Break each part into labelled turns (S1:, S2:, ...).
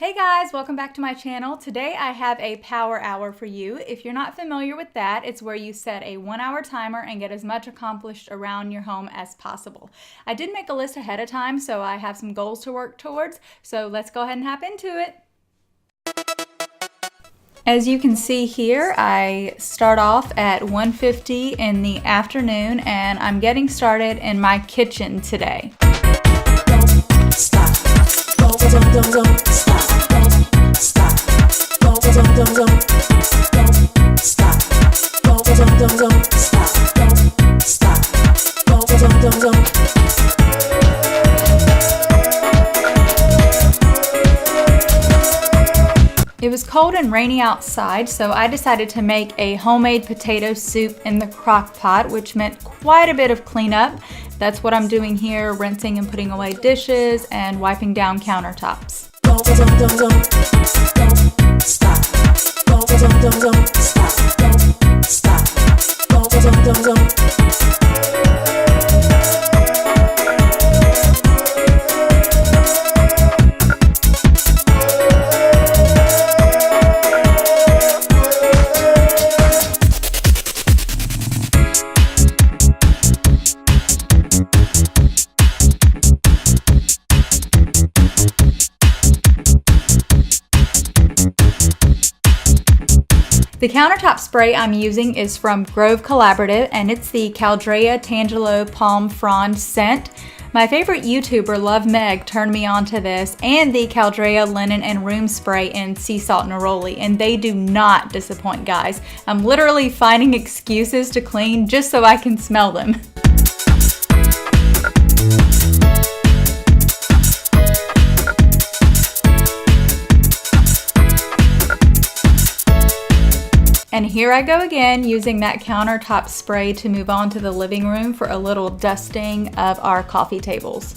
S1: Hey guys, welcome back to my channel. Today I have a power hour for you. If you're not familiar with that, it's where you set a 1-hour timer and get as much accomplished around your home as possible. I did make a list ahead of time, so I have some goals to work towards. So let's go ahead and hop into it. As you can see here, I start off at 1:50 in the afternoon and I'm getting started in my kitchen today.
S2: Don't stop. Don't stop. Don't stop. Don't stop. Don't stop. Don't stop.
S1: It was cold and rainy outside, so I decided to make a homemade potato soup in the crock pot, which meant quite a bit of cleanup. That's what I'm doing here, rinsing and putting away dishes and wiping down countertops.
S2: Don't stop. Don't stop.
S1: The countertop spray I'm using is from Grove Collaborative and it's the Caldrea Tangelo Palm Frond scent. My favorite YouTuber, Love Meg, turned me on to this and the Caldrea Linen and Room Spray in Sea Salt Neroli, and they do not disappoint, guys. I'm literally finding excuses to clean just so I can smell them. And here I go again, using that countertop spray to move on to the living room for a little dusting of our coffee tables.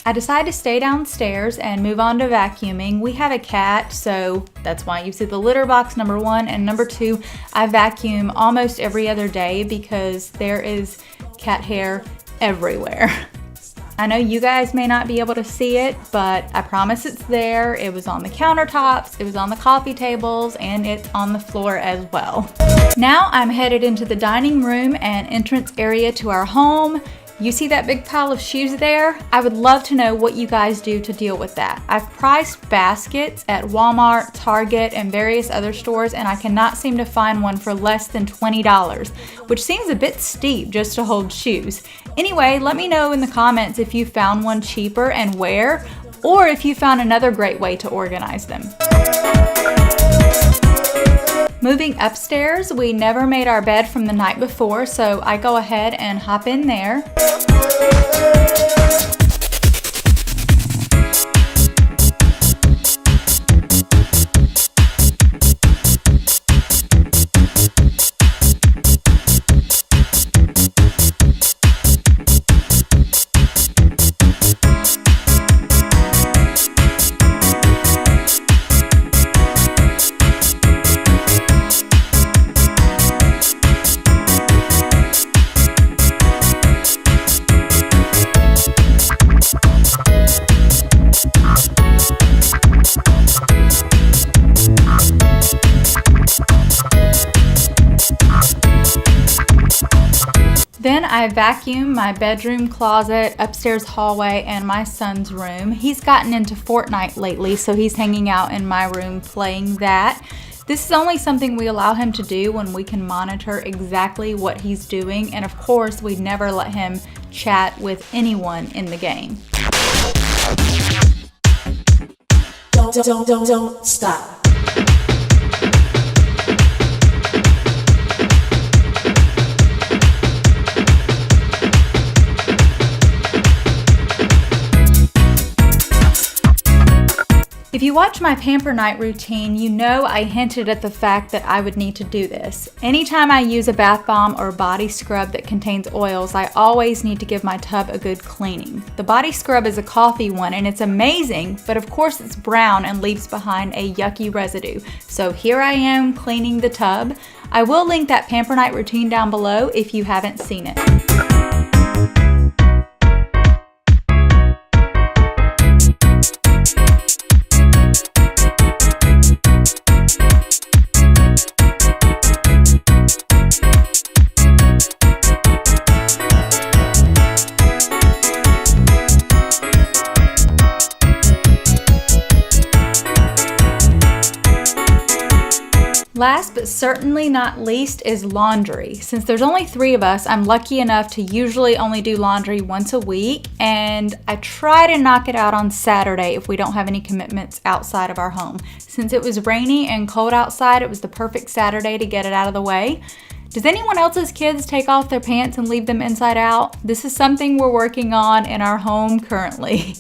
S1: I decided to stay downstairs and move on to vacuuming. We have a cat, so that's why you see the litter box, number one, and number two, I vacuum almost every other day because there is cat hair everywhere. I know you guys may not be able to see it, but I promise it's there. It was on the countertops, it was on the coffee tables, and it's on the floor as well. Now I'm headed into the dining room and entrance area to our home. You see that big pile of shoes there? I would love to know what you guys do to deal with that. I've priced baskets at Walmart, Target, and various other stores, and I cannot seem to find one for less than $20, which seems a bit steep just to hold shoes. Anyway, let me know in the comments if you found one cheaper and where, or if you found another great way to organize them. Moving upstairs, we never made our bed from the night before, so I go ahead and hop in there. Then I vacuumed my bedroom, closet, upstairs hallway, and my son's room. He's gotten into Fortnite lately, so he's hanging out in my room playing that. This is only something we allow him to do when we can monitor exactly what he's doing, and of course, we never let him chat with anyone in the game.
S2: Don't stop.
S1: If you watch my pamper night routine, you know I hinted at the fact that I would need to do this. Anytime I use a bath bomb or body scrub that contains oils, I always need to give my tub a good cleaning. The body scrub is a coffee one and it's amazing, but of course it's brown and leaves behind a yucky residue. So here I am cleaning the tub. I will link that Pamper Night routine down below if you haven't seen it. Last but certainly not least is laundry. Since there's only 3 of us, I'm lucky enough to usually only do laundry once a week, and I try to knock it out on Saturday if we don't have any commitments outside of our home. Since it was rainy and cold outside, it was the perfect Saturday to get it out of the way. Does anyone else's kids take off their pants and leave them inside out? This is something we're working on in our home currently.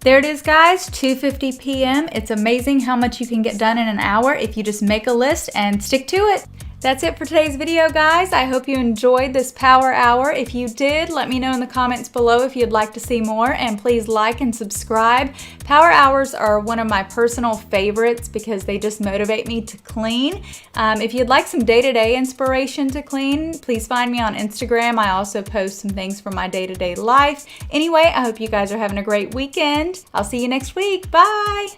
S1: There it is, guys, 2:50 p.m. It's amazing how much you can get done in an hour if you just make a list and stick to it. That's it for today's video, guys. I hope you enjoyed this power hour. If you did, let me know in the comments below if you'd like to see more, and please like and subscribe. Power hours are one of my personal favorites because they just motivate me to clean. If you'd like some day-to-day inspiration to clean, please find me on Instagram. I also post some things from my day-to-day life. Anyway, I hope you guys are having a great weekend. I'll see you next week. Bye!